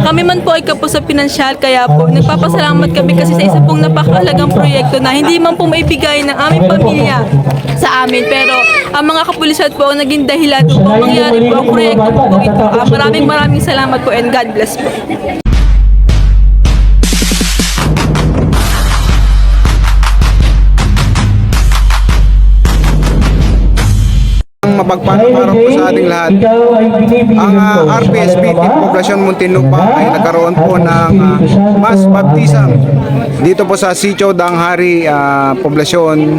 Kami man po ay kapos sa pinansyal, kaya po nagpapasalamat kami kasi sa isa pong napakahalagang proyekto na hindi man po maibigay ng aming pamilya sa amin. Pero ang mga kapulisan po ang naging dahilan upang mangyari po ang proyekto po ito. Maraming salamat po and God bless po. Mapagpalang araw po sa ating lahat. Ang RPSB Poblasyon Muntinlupa ay nagkaroon po ng mass baptism dito po sa Sitio Danghari, Poblasyon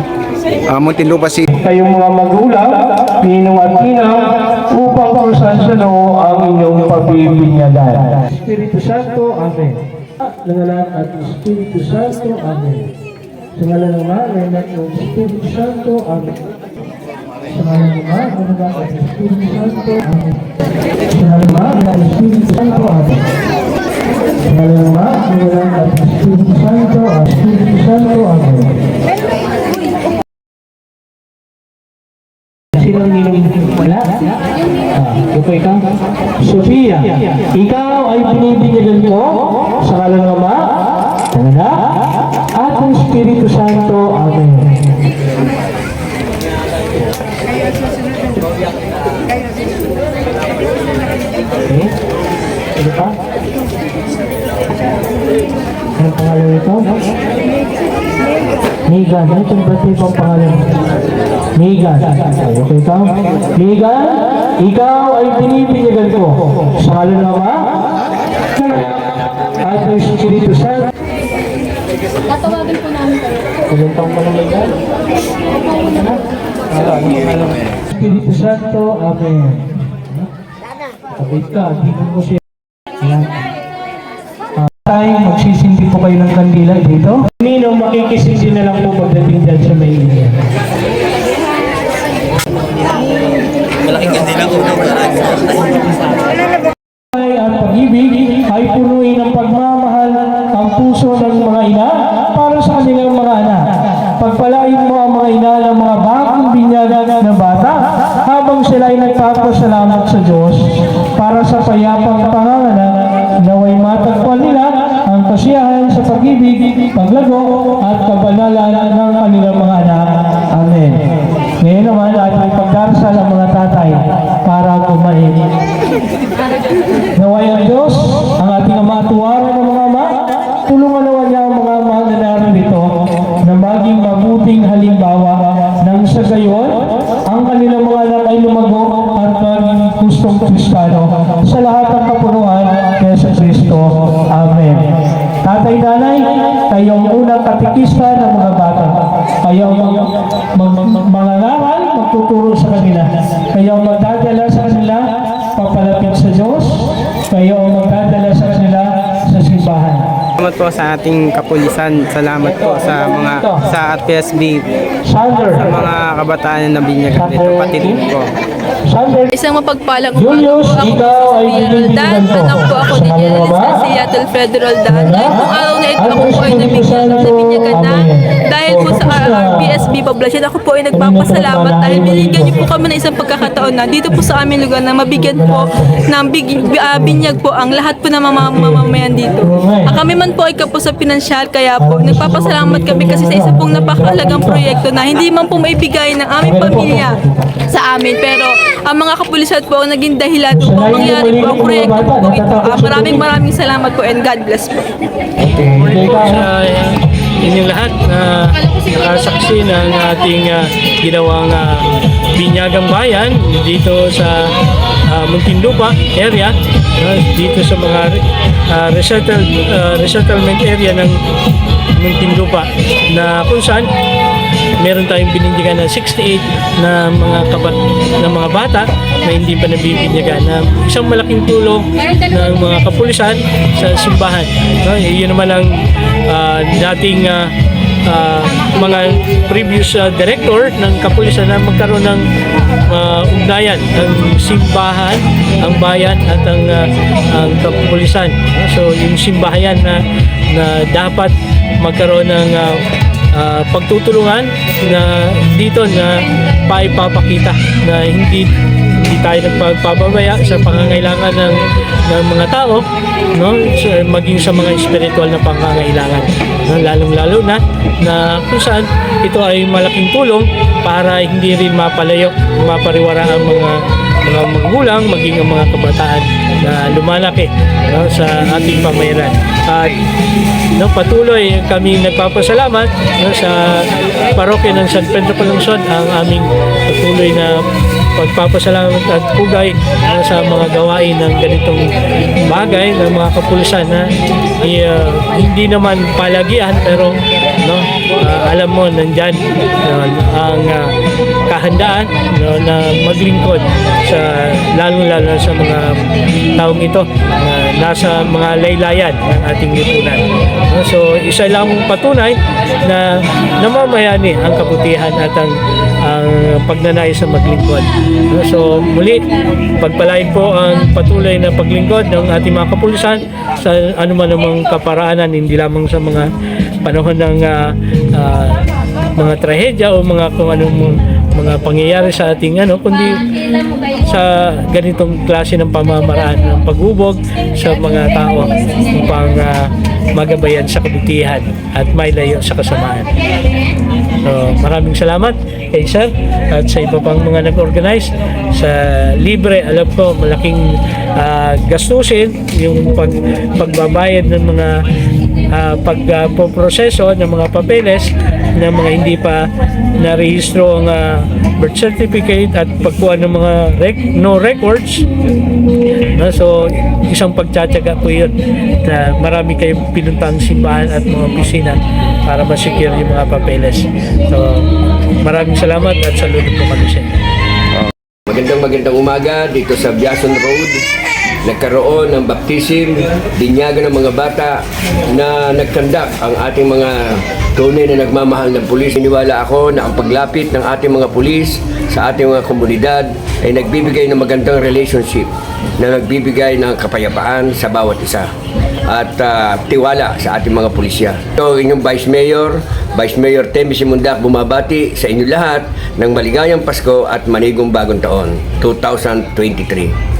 Muntinlupa City. Kayong mga magulang, ninong at ninang, upang prosansano ang inyong pagpipinyagan. Espiritu Santo, Amen. Ng Anak at Espiritu Santo, Amen. Sa ngalan ng Ama, ng Anak at Espiritu Santo, Amen. Sa ngalan ng Ama, ng Anak at Espiritu Santo, Amen. Sa ngalan ng Ama, ng Anak at Espiritu Santo, Amen. Sa ngalan ng Ama, ng Anak at Espiritu Santo, Amen. Sinong ninong wala? Ito ikaw? Sofia, ikaw ay binibigyan ko sa ngalan ng Ama, ng Anak, at ng Espiritu Santo. Amen. Okay. Ano pa? Anong pangalan ito? Megan. Ano itong birthday pang pangalan? Megan. Okay ikaw? Megan, ikaw ay binibigyan ko sa ngalan ng Ama at ng Espiritu Santo. Tatawagin po namin kayo. Ilang taong ka na Megan? Espiritu Santo. Amen. Sabit ka, dito ko siya. Ayan. Tayo, magsisindi po kayo ng kandila dito. Ninong makikisindi na lang po pagdating dyan sa may ina. Malaking kandila ko daw. Ay, ang pag-ibig ay punuin ng pagmamahal ang puso ng mga ina para sa kanilang mga anak. Pagpalain mo ang mga ina ng mga bagong binyagan na bata habang sila ay nagpapasalamat sa Diyos para sa payapang panganganak, naway matagpuan nila ang kasiyahan sa pag-ibig, paglago at kabanalan ng kanilang mga anak. Amen. Ngayon naman ating pagdarasal ang mga tatay para kumain. Naway ang Diyos, ang ating Ama, tuwaran ng mga ama, tulungan nawa niya ang mga ama na narito na maging mabuting halimbawa nang sa gayon ang kanilang mga anak ay lumago at maging gustong Kristano sa lahat ng kapunuan kaya sa Kristo. Amen. Tatay, nanay, kayong unang katikista ng mga bata. Kayong mangangaral, magtuturo sa kanila. Kayong magdadala sa kanila papalapit sa Diyos. Kayong magdadala sa kanila sa simbahan. Salamat po sa ating kapulisan. Salamat po sa RPSB, sa mga kabataan na binyagan dito, pati rin po. Isang mapagpalang umaga po. Ako po si Sofia Roldan. Anak po ako ni Elis sa Seattle Federal Dan. Ngayon pong araw na ito, ako po ay nabinyagan na dahil po sa RPSB Poblasyon. Ako po ay nagpapasalamat dahil binigyan niyo po kami ng isang pagkakataon na dito po sa aming lugar na mabigyan po ng binyag po ang lahat po ng mamamayan dito. Kami man po ay kapos sa pinansyal, kaya po nagpapasalamat kami kasi sa isa pong napakahalagang proyekto na hindi man po maibigay ng aming pamilya sa amin. Pero ang mga kapulisan po ang naging dahilan upang mangyari po ang proyekto po ito. Maraming salamat po and God bless po. Sa inyong lahat na nakasaksi ng ating ginawang binyagang bayan dito sa Muntinlupa area, dito sa mga resettlement area ng Muntinlupa, na kung saan meron tayong binindigan na 68 na mga bata na hindi pa nabibinyagan, na isang malaking tulong ng mga kapulisan sa simbahan. Yun naman ang dating mga previous director ng kapulisan na magkaroon ng ugnayan ng simbahan, ang bayan at ang kapulisan. So yung simbahan na dapat magkaroon ng pagtutulungan na dito na paipapakita na hindi hindi tayo nagpapabaya sa pangangailangan ng mga tao, no? Maging sa mga spiritual na pangangailangan, no? Lalong-lalo na kung saan ito ay malaking tulong para hindi rin mapariwara ang mga magulang, maging ang mga kabataan na lumalaki, no, sa ating pamayaran. At no, patuloy kami nagpapasalamat, no, sa parokya ng San Pedro Palangsod, ang aming patuloy na pagpapasalamat at pugay, no, sa mga gawain ng ganitong bagay ng mga kapulisan na hindi naman palagian, pero no, alam mo nandyan ang kahandaan, no, na maglingkod sa lalong-lalo sa mga taong ito na nasa mga laylayan ng ating lipunan. No, so isa lang patunay na namamayani ang kabutihan at ang pagnanais sa maglingkod. No, so muli, pagpalain po ang patuloy na paglingkod ng ating mga kapulisan sa anuman namang kaparaanan, hindi lamang sa mga panahon ng mga trahedya o mga kung anong mga pangyayari sa ating kundi sa ganitong klase ng pamamaraan ng paghubog sa mga tao upang magabayan sa kabutihan at may layo sa kasamaan. So, maraming salamat kay Sir at sa iba pang mga nag-organize sa libre. Alam ko malaking gastusin yung pagbabayad ng mga pagpoproseso ng mga papeles ng mga hindi pa narehistro ang birth certificate at pagkuha ng mga no records. So isang pagtsatsaga po yun na marami kayong pinuntang simbahan at mga opisina para ma-secure yung mga papeles. So maraming salamat at saludo po kami sa inyo. Magandang umaga dito sa Biason Road. Nagkaroon ng baptism, binyagan ng mga bata na nagkandak ang ating mga tunay na nagmamahal ng pulis. Iniwala ako na ang paglapit ng ating mga pulis sa ating mga komunidad ay nagbibigay ng magandang relationship na nagbibigay ng kapayapaan sa bawat isa at tiwala sa ating mga pulisya. So, inyong Vice Mayor Temi Simundak bumabati sa inyo lahat ng maligayang Pasko at manigong bagong taon 2023.